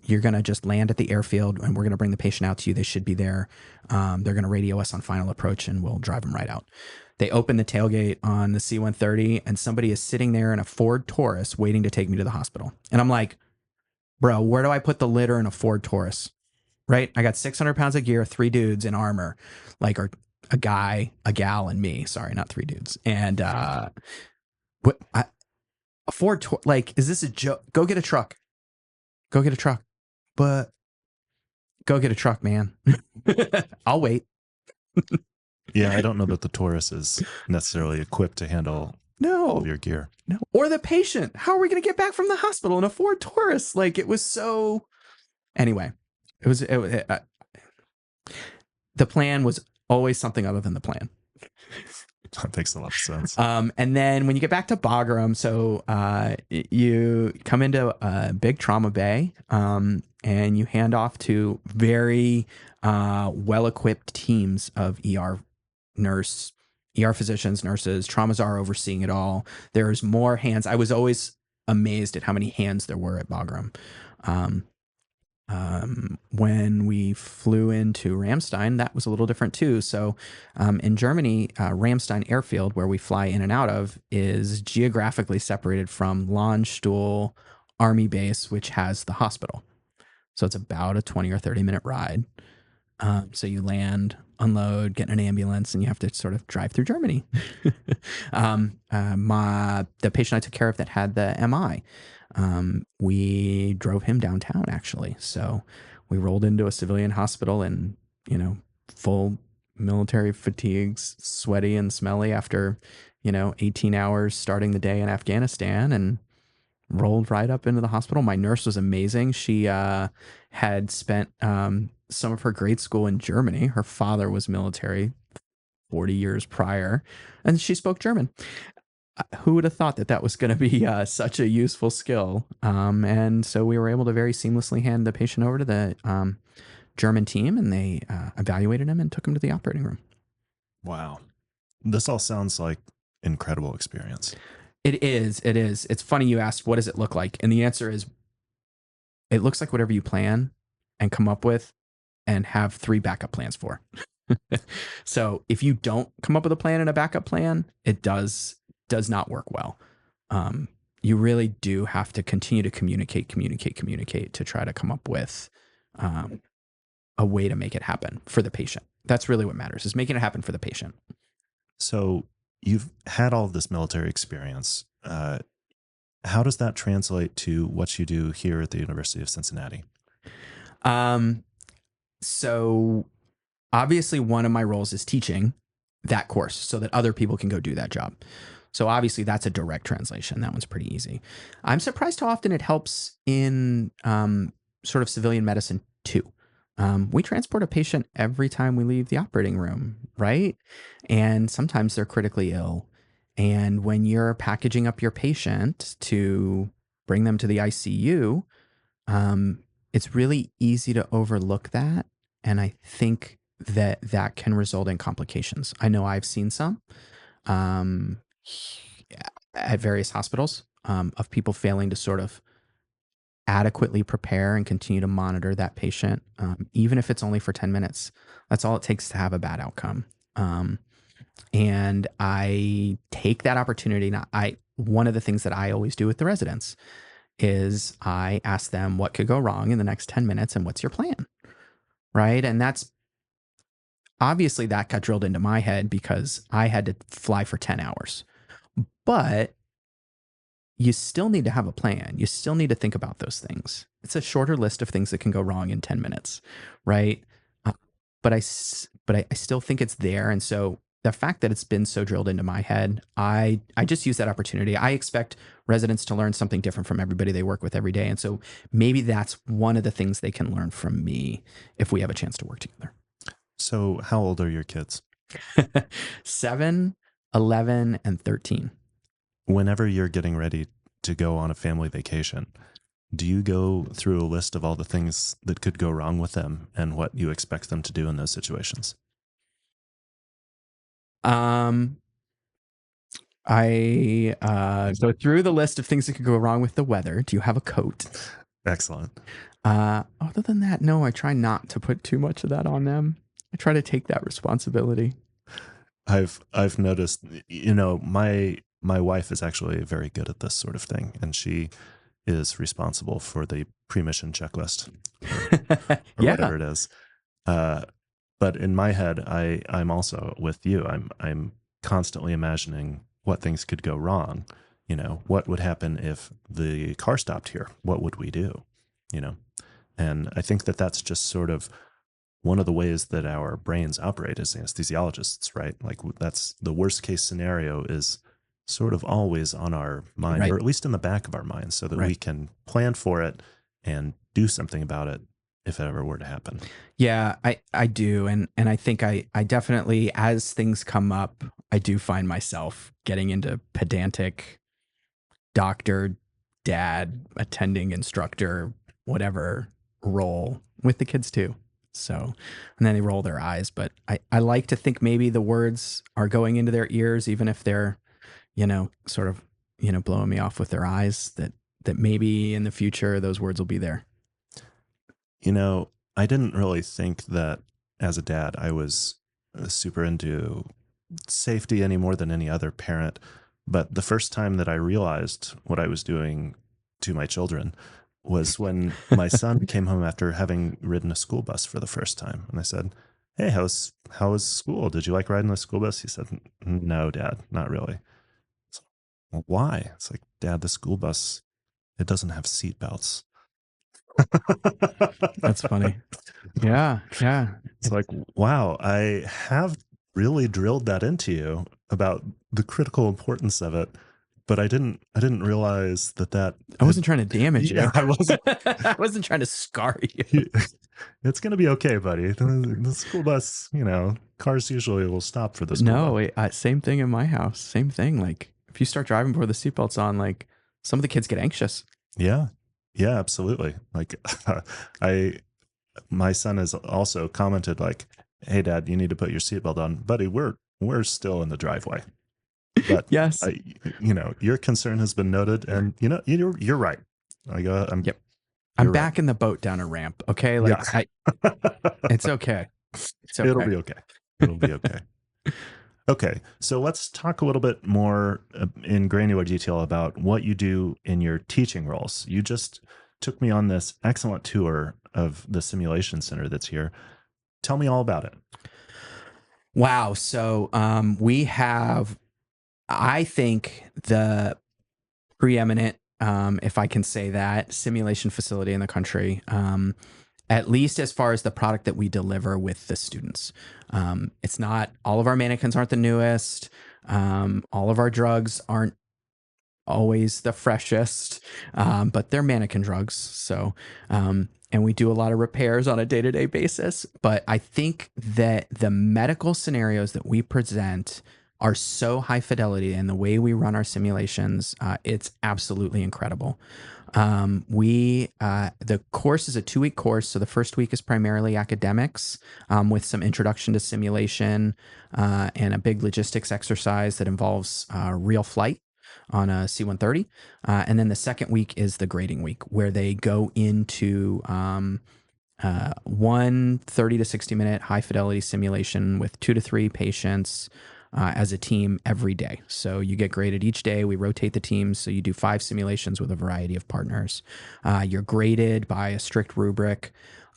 you're going to just land at the airfield and we're going to bring the patient out to you. They should be there. They're going to radio us on final approach and we'll drive them right out. They open the tailgate on the C-130 and somebody is sitting there in a Ford Taurus waiting to take me to the hospital. And I'm like, bro, where do I put the litter in a Ford Taurus? Right? I got 600 pounds of gear, 3 dudes in armor, like, or a guy, a gal, and me. Sorry, not 3 dudes. And a Ford, like, is this a joke? Go get a truck. Go get a truck. But go get a truck, man. I'll wait. Yeah, I don't know that the Taurus is necessarily equipped to handle all of your gear. No. Or the patient. How are we going to get back from the hospital in a Ford Taurus? Like, it was so... Anyway, the plan was always something other than the plan. That makes a lot of sense. And then when you get back to Bagram, so you come into a big trauma bay, and you hand off to very well-equipped teams of ER physicians, nurses. Traumas are overseeing it all. There's more hands. I was always amazed at how many hands there were at Bagram. When we flew into Ramstein, that was a little different too. So in Germany, Ramstein Airfield, where we fly in and out of, is geographically separated from Landstuhl Army Base, which has the hospital. So it's about a 20 or 30 minute ride. So you land, unload, get in an ambulance, and you have to sort of drive through Germany. The patient I took care of that had the MI, we drove him downtown actually. So we rolled into a civilian hospital in, full military fatigues, sweaty and smelly after, 18 hours starting the day in Afghanistan, and rolled right up into the hospital. My nurse was amazing. She had spent some of her grade school in Germany. Her father was military 40 years prior, and she spoke German. who would have thought that that was going to be such a useful skill? And so we were able to very seamlessly hand the patient over to the German team, and they evaluated him and took him to the operating room. Wow. This all sounds like incredible experience. It is. It is. It's funny you asked, what does it look like? And the answer is, it looks like whatever you plan and come up with and have 3 backup plans for. So if you don't come up with a plan and a backup plan, it does not work well. You really do have to continue to communicate to try to come up with a way to make it happen for the patient. That's really what matters, is making it happen for the patient. So you've had all of this military experience. How does that translate to what you do here at the University of Cincinnati? So obviously one of my roles is teaching that course so that other people can go do that job. So obviously that's a direct translation. That one's pretty easy. I'm surprised how often it helps in sort of civilian medicine too. We transport a patient every time we leave the operating room, right? And sometimes they're critically ill. And when you're packaging up your patient to bring them to the ICU, it's really easy to overlook that. And I think that can result in complications. I know I've seen some at various hospitals of people failing to sort of adequately prepare and continue to monitor that patient, even if it's only for 10 minutes. That's all it takes to have a bad outcome. And I take that opportunity. Now, one of the things that I always do with the residents is I ask them what could go wrong in the next 10 minutes and what's your plan, right? And that's obviously that got drilled into my head because I had to fly for 10 hours. But you still need to have a plan. You still need to think about those things. It's a shorter list of things that can go wrong in 10 minutes, right? But I still think it's there. And so the fact that it's been so drilled into my head, I just use that opportunity. I expect residents to learn something different from everybody they work with every day. And so maybe that's one of the things they can learn from me if we have a chance to work together. So how old are your kids? 7, 11, and 13. Whenever you're getting ready to go on a family vacation, do you go through a list of all the things that could go wrong with them and what you expect them to do in those situations? I go through the list of things that could go wrong with the weather. Do you have a coat? Excellent. Other than that, no, I try not to put too much of that on them. I try to take that responsibility. I've noticed, my wife is actually very good at this sort of thing, and she is responsible for the pre-mission checklist or Yeah. whatever it is. But in my head, I'm also with you. I'm constantly imagining what things could go wrong. What would happen if the car stopped here? What would we do? And I think that that's just sort of one of the ways that our brains operate as anesthesiologists, right? Like that's the worst case scenario is sort of always on our mind, Right. or at least in the back of our minds, so that we Right. can plan for it and do something about it if it ever were to happen. Yeah, I do. And I think I definitely, as things come up, I do find myself getting into pedantic doctor, dad, attending instructor, whatever role with the kids too. So, and then they roll their eyes, but I like to think maybe the words are going into their ears, even if they're, sort of, blowing me off with their eyes, that maybe in the future, those words will be there. I didn't really think that as a dad, I was super into safety any more than any other parent. But the first time that I realized what I was doing to my children was when my son came home after having ridden a school bus for the first time. And I said, "Hey, how was school? Did you like riding the school bus?" He said, "No, Dad, not really." So, well, why? It's like, "Dad, the school bus, it doesn't have seatbelts." That's funny. Yeah. It's like, wow, I have really drilled that into you about the critical importance of it, but I didn't realize that I wasn't trying to damage you. Yeah, I wasn't. I wasn't trying to scar you. It's going to be okay, buddy. The school bus, cars usually will stop for the school bus. No, same thing in my house. Same thing. Like if you start driving before the seatbelt's on, like some of the kids get anxious. Yeah. Yeah, absolutely. Like my son has also commented like, "Hey dad, you need to put your seatbelt on." Buddy, we're still in the driveway. But Yes. your concern has been noted, and you're right. Like, Yep. you're I'm back in the boat down a ramp. Okay. Like right. it's okay. It's okay. It'll be okay. It'll be okay. Okay, so let's talk a little bit more in granular detail about what you do in your teaching roles. You just took me on this excellent tour of the simulation center that's here. Tell me all about it. Wow. So we have, I think, the preeminent, if I can say that, simulation facility in the country. At least as far as the product that we deliver with the students. It's not, all of our mannequins aren't the newest. All of our drugs aren't always the freshest, but they're mannequin drugs. So, and we do a lot of repairs on a day-to-day basis. But I think that the medical scenarios that we present are so high fidelity, and the way we run our simulations, it's absolutely incredible. The course is a 2-week course. So the first week is primarily academics, with some introduction to simulation, and a big logistics exercise that involves, real flight on a C-130. And then the second week is the grading week, where they go into, one 30 to 60 minute high fidelity simulation with 2 to 3 patients, as a team every day. So you get graded each day. We rotate the teams. So you do 5 simulations with a variety of partners. You're graded by a strict rubric.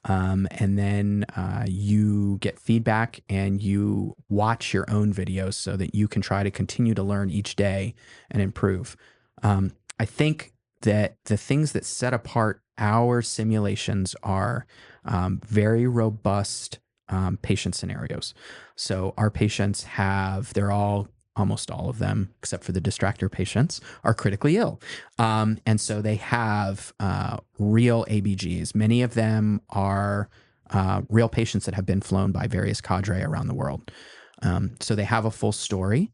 And then you get feedback and you watch your own videos so that you can try to continue to learn each day and improve. I think that the things that set apart our simulations are very robust patient scenarios. So our patients almost all of them, except for the distractor patients, are critically ill. And so they have real ABGs. Many of them are real patients that have been flown by various cadre around the world. So they have a full story.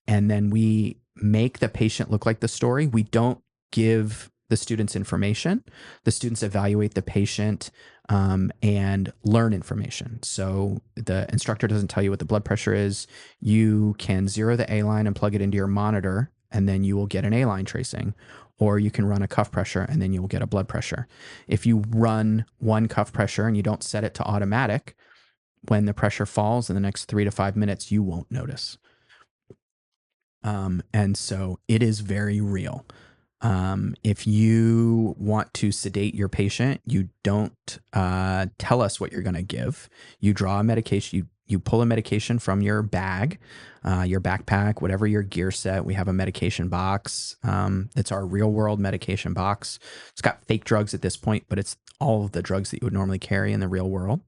And then we make the patient look like the story. We don't give the students information. The students evaluate the patient and learn information. So the instructor doesn't tell you what the blood pressure is. You can zero the A line and plug it into your monitor, and then you will get an A line tracing. Or you can run a cuff pressure, and then you will get a blood pressure. If you run one cuff pressure and you don't set it to automatic, when the pressure falls in the next 3 to 5 minutes, you won't notice. And so it is very real. If you want to sedate your patient, you don't tell us what you're going to give. You draw a medication, you pull a medication from your bag, your backpack, whatever your gear set. We have a medication box. It's our real world medication box. It's got fake drugs at this point, but it's all of the drugs that you would normally carry in the real world.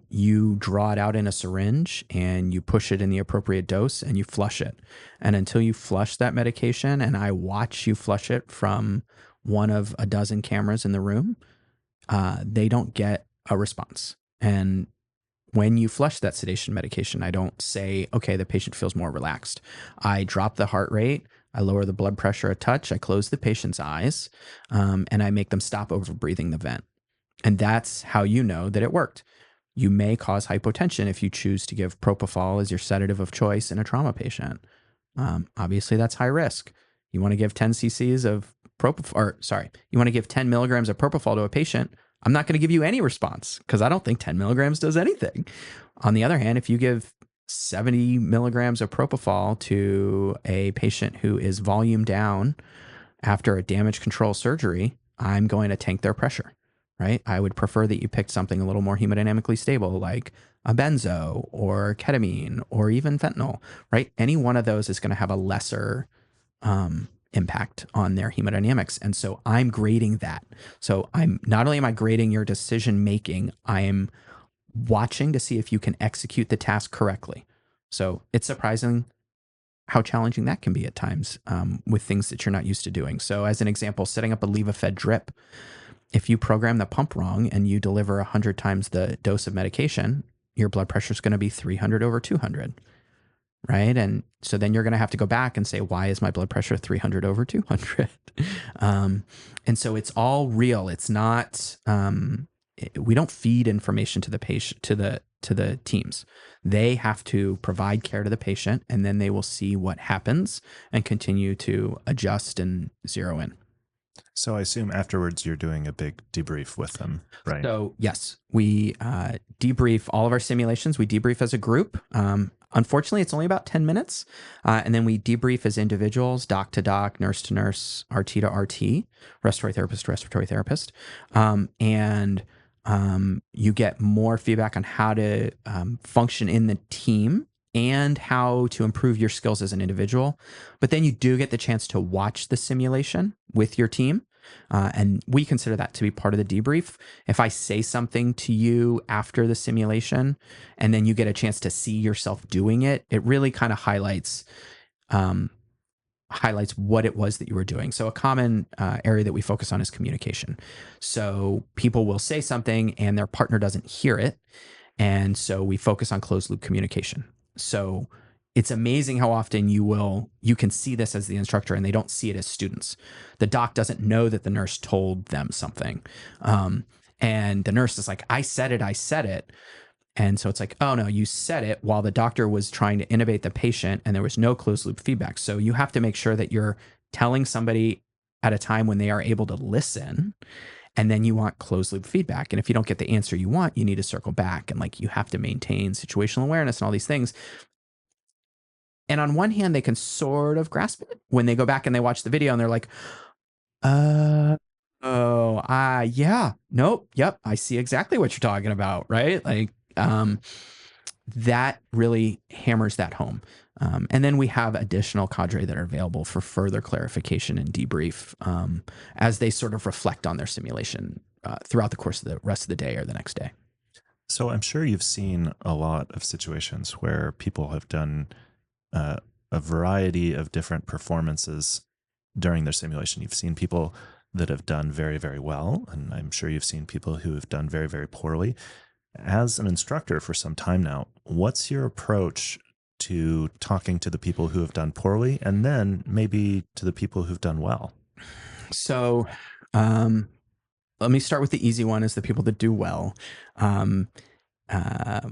You draw it out in a syringe and you push it in the appropriate dose and you flush it. And until you flush that medication, and I watch you flush it from one of a dozen cameras in the room, they don't get a response. And when you flush that sedation medication, I don't say, okay, the patient feels more relaxed. I drop the heart rate, I lower the blood pressure a touch, I close the patient's eyes, and I make them stop over breathing the vent. And that's how you know that it worked. You may cause hypotension if you choose to give propofol as your sedative of choice in a trauma patient. Obviously, that's high risk. You want to give 10 cc's of you want to give 10 milligrams of propofol to a patient. I'm not going to give you any response because I don't think 10 milligrams does anything. On the other hand, if you give 70 milligrams of propofol to a patient who is volume down after a damage control surgery, I'm going to tank their pressure. Right? I would prefer that you picked something a little more hemodynamically stable, like a benzo or ketamine or even fentanyl, right? Any one of those is going to have a lesser impact on their hemodynamics. And so I'm grading that. So not only am I grading your decision making, I am watching to see if you can execute the task correctly. So it's surprising how challenging that can be at times with things that you're not used to doing. So as an example, setting up a Levofed drip. If you program the pump wrong and you deliver 100 times the dose of medication, your blood pressure is going to be 300 over 200. right? And so then you're going to have to go back and say, why is my blood pressure 300 over 200? And so it's all real. It's not, we don't feed information to the patient, to the teams. They have to provide care to the patient, and then they will see what happens and continue to adjust and zero in. So I assume afterwards you're doing a big debrief with them, right? So yes, we debrief all of our simulations. We debrief as a group. Unfortunately, it's only about 10 minutes. And then we debrief as individuals, doc to doc, nurse to nurse, RT to RT, respiratory therapist to respiratory therapist. And you get more feedback on how to function in the team and how to improve your skills as an individual. But then you do get the chance to watch the simulation with your team. And we consider that to be part of the debrief. If I say something to you after the simulation and then you get a chance to see yourself doing it, it really kind of highlights what it was that you were doing. So a common area that we focus on is communication. So people will say something and their partner doesn't hear it. And so we focus on closed loop communication. So it's amazing how often you can see this as the instructor and they don't see it as students. The doc doesn't know that the nurse told them something. And the nurse is like, I said it. And so it's like, oh no, you said it while the doctor was trying to intubate the patient and there was no closed loop feedback. So you have to make sure that you're telling somebody at a time when they are able to listen, and then you want closed loop feedback. And if you don't get the answer you want, you need to circle back, and like you have to maintain situational awareness and all these things. And on one hand, they can sort of grasp it when they go back and they watch the video and they're like, yeah, nope, yep, I see exactly what you're talking about, right? Like, that really hammers that home. And then we have additional cadre that are available for further clarification and debrief as they sort of reflect on their simulation throughout the course of the rest of the day or the next day. So I'm sure you've seen a lot of situations where people have done a variety of different performances during their simulation. You've seen people that have done very, very well, and I'm sure you've seen people who have done very, very poorly. As an instructor for some time now, what's your approach to talking to the people who have done poorly and then maybe to the people who've done well? So let me start with the easy one, is the people that do well.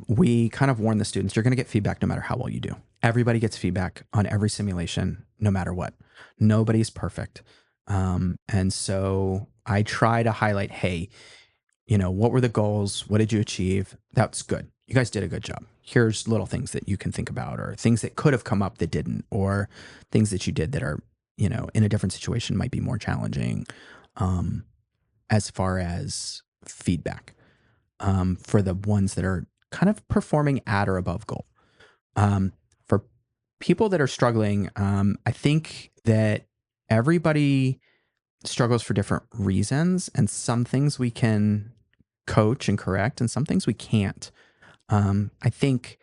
We kind of warn the students, you're going to get feedback no matter how well you do. Everybody gets feedback on every simulation, no matter what. Nobody's perfect. And so I try to highlight, hey, what were the goals? What did you achieve? That's good. You guys did a good job. Here's little things that you can think about, or things that could have come up that didn't, or things that you did that are, in a different situation might be more challenging as far as feedback for the ones that are kind of performing at or above goal. For people that are struggling, I think that everybody struggles for different reasons, and some things we can coach and correct and some things we can't. I think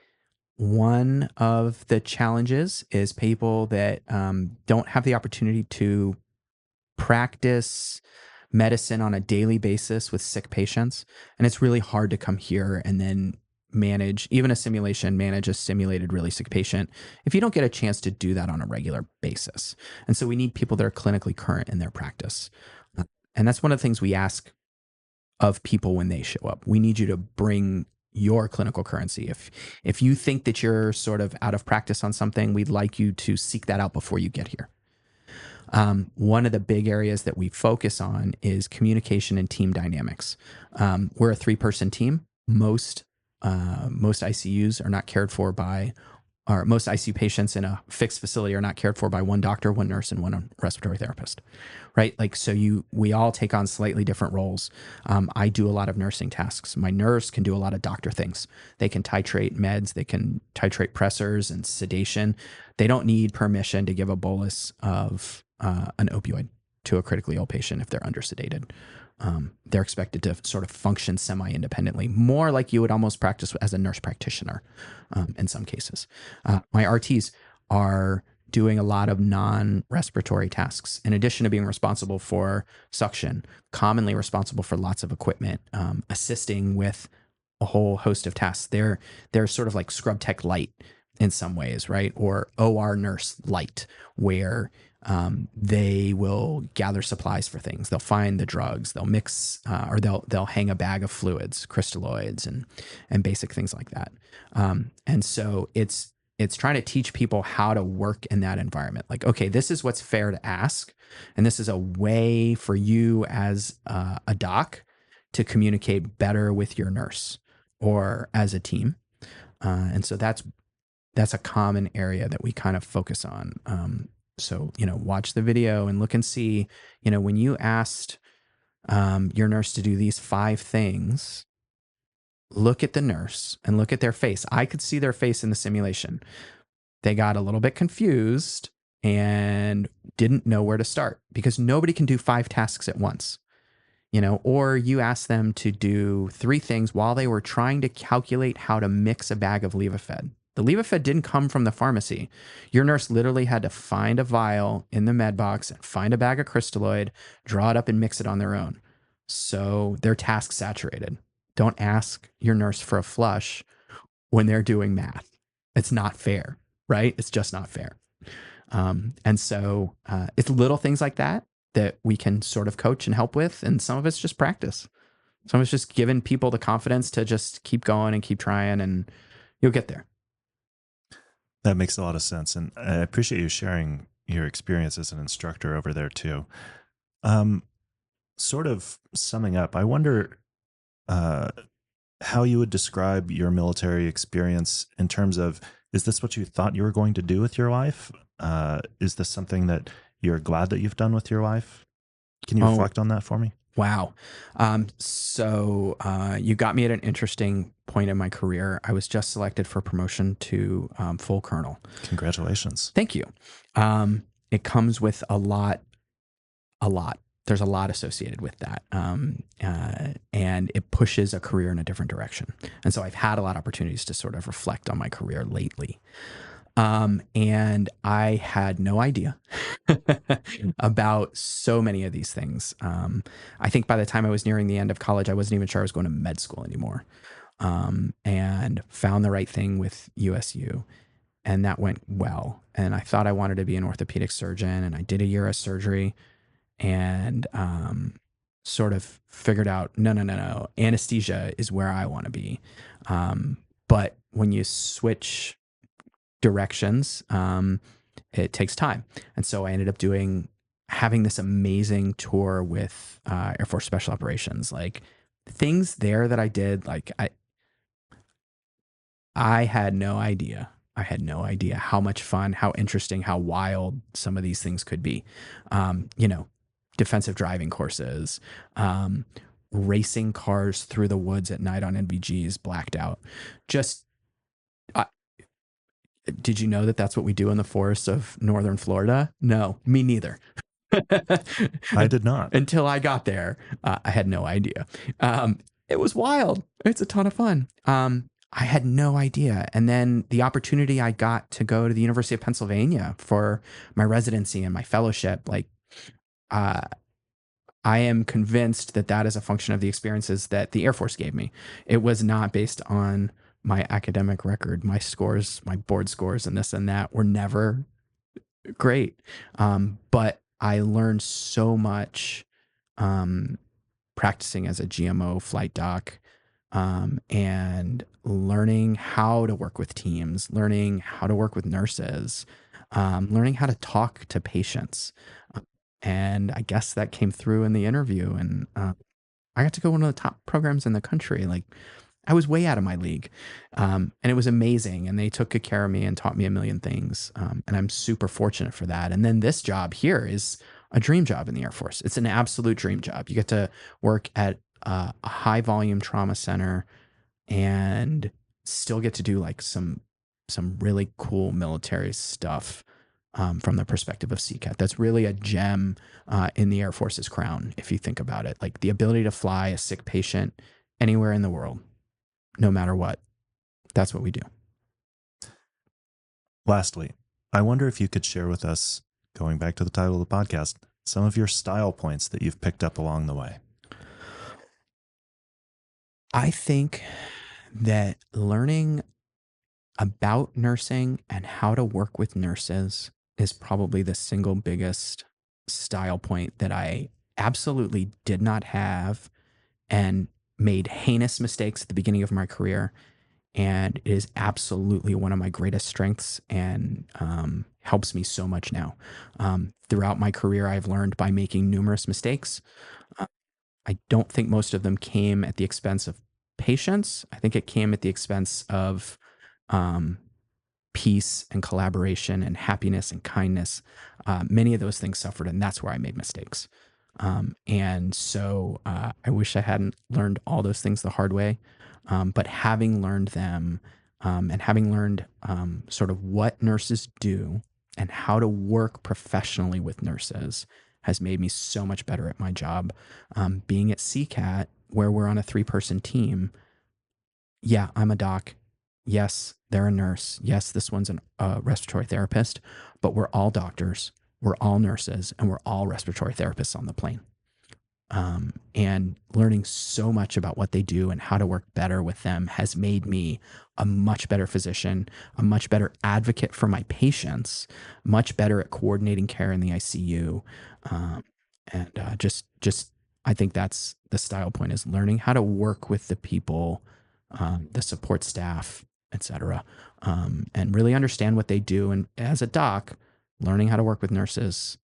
one of the challenges is people that don't have the opportunity to practice medicine on a daily basis with sick patients. And it's really hard to come here and then manage a simulated really sick patient if you don't get a chance to do that on a regular basis. And so we need people that are clinically current in their practice. And that's one of the things we ask of people when they show up. We need you to bring your clinical currency. If you think that you're sort of out of practice on something, we'd like you to seek that out before you get here. One of the big areas that we focus on is communication and team dynamics. We're a 3-person team. Most ICUs are not cared for by, or most ICU patients in a fixed facility are not cared for by one doctor, one nurse, and one respiratory therapist, right? Like, so we all take on slightly different roles. I do a lot of nursing tasks. My nurse can do a lot of doctor things. They can titrate meds, they can titrate pressors and sedation. They don't need permission to give a bolus of an opioid to a critically ill patient if they're under-sedated. They're expected to sort of function semi-independently, more like you would almost practice as a nurse practitioner in some cases. My RTs are doing a lot of non-respiratory tasks. In addition to being responsible for suction, commonly responsible for lots of equipment, assisting with a whole host of tasks. They're sort of like scrub tech light in some ways, right? Or OR nurse light, where they will gather supplies for things. They'll find the drugs. They'll mix, or they'll hang a bag of fluids, crystalloids, and basic things like that. And so it's trying to teach people how to work in that environment. Like, okay, this is what's fair to ask, and this is a way for you as a doc to communicate better with your nurse or as a team. And so that's a common area that we kind of focus on. So, watch the video and look and see, when you asked your nurse to do these 5 things, look at the nurse and look at their face. I could see their face in the simulation. They got a little bit confused and didn't know where to start, because nobody can do 5 tasks at once. Or you ask them to do 3 things while they were trying to calculate how to mix a bag of Levophed. The Levophed didn't come from the pharmacy. Your nurse literally had to find a vial in the med box and find a bag of crystalloid, draw it up and mix it on their own. So they're task saturated. Don't ask your nurse for a flush when they're doing math. It's not fair, right? It's just not fair. And so it's little things like that we can sort of coach and help with. And some of it's just practice. Some of it's just giving people the confidence to just keep going and keep trying, and you'll get there. That makes a lot of sense. And I appreciate you sharing your experience as an instructor over there too. Sort of summing up, I wonder how you would describe your military experience in terms of, is this what you thought you were going to do with your life? Is this something that you're glad that you've done with your life? Can you reflect on that for me? Wow. So you got me at an interesting point in my career. I was just selected for promotion to full colonel. Congratulations. Thank you. It comes with a lot. There's a lot associated with that. And it pushes a career in a different direction. And so I've had a lot of opportunities to sort of reflect on my career lately. And I had no idea about so many of these things. I think by the time I was nearing the end of college, I wasn't even sure I was going to med school anymore. And found the right thing with USU, and that went well. And I thought I wanted to be an orthopedic surgeon, and I did a year of surgery, and sort of figured out, no, anesthesia is where I want to be. But when you switch directions, it takes time. And so I ended up having this amazing tour with Air Force Special Operations, like things there that I did. Like I had no idea. I had no idea how much fun, how interesting, how wild some of these things could be. Defensive driving courses, racing cars through the woods at night on NVGs, blacked out. Did you know that that's what we do in the forests of northern Florida? No, me neither. I did not. Until I got there, I had no idea. It was wild. It's a ton of fun. I had no idea. And then the opportunity I got to go to the University of Pennsylvania for my residency and my fellowship, I am convinced that is a function of the experiences that the Air Force gave me. It was not based on my academic record. My scores, my board scores and this and that were never great. But I learned so much practicing as a GMO flight doc, and learning how to work with teams, learning how to work with nurses, learning how to talk to patients. And I guess that came through in the interview. And I got to go to one of the top programs in the country. Like, I was way out of my league. And it was amazing. And they took good care of me and taught me a million things. And I'm super fortunate for that. And then this job here is a dream job in the Air Force. It's an absolute dream job. You get to work at a high volume trauma center and still get to do like some really cool military stuff from the perspective of CCAT. That's really a gem in the Air Force's crown, if you think about it. Like the ability to fly a sick patient anywhere in the world, no matter what. That's what we do. Lastly, I wonder if you could share with us, going back to the title of the podcast, some of your style points that you've picked up along the way. I think that learning about nursing and how to work with nurses is probably the single biggest style point that I absolutely did not have and made heinous mistakes at the beginning of my career. And it is absolutely one of my greatest strengths and helps me so much now. Throughout my career, I've learned by making numerous mistakes. I don't think most of them came at the expense of patience. I think it came at the expense of peace and collaboration and happiness and kindness. Many of those things suffered, and that's where I made mistakes. And so I wish I hadn't learned all those things the hard way. But having learned them and having learned sort of what nurses do and how to work professionally with nurses has made me so much better at my job. Being at CCAT, where we're on a 3-person team, yeah, I'm a doc. Yes, they're a nurse. Yes, this one's a respiratory therapist, but we're all doctors, we're all nurses, and we're all respiratory therapists on the plane. And learning so much about what they do and how to work better with them has made me a much better physician, a much better advocate for my patients, much better at coordinating care in the ICU. And just I think that's the style point, is learning how to work with the people, the support staff, etc., and really understand what they do. And as a doc, learning how to work with nurses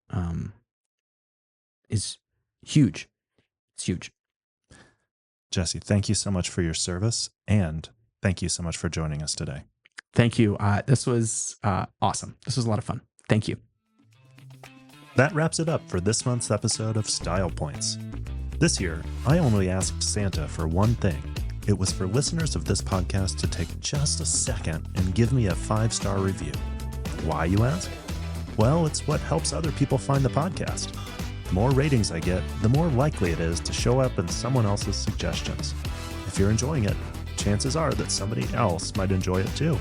is huge. It's huge. Jesse, thank you so much for your service, and thank you so much for joining us today. Thank you. This was awesome. This was a lot of fun. Thank you. That wraps it up for this month's episode of Style Points. This year, I only asked Santa for one thing. It was for listeners of this podcast to take just a second and give me a 5-star review. Why, you ask? Well, it's what helps other people find the podcast. The more ratings I get, the more likely it is to show up in someone else's suggestions. If you're enjoying it, chances are that somebody else might enjoy it too.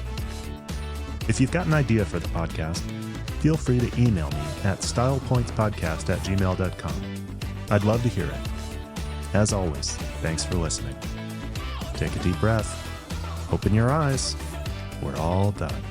If you've got an idea for the podcast, feel free to email me at stylepointspodcast@gmail.com. I'd love to hear it. As always, thanks for listening. Take a deep breath. Open your eyes. We're all done.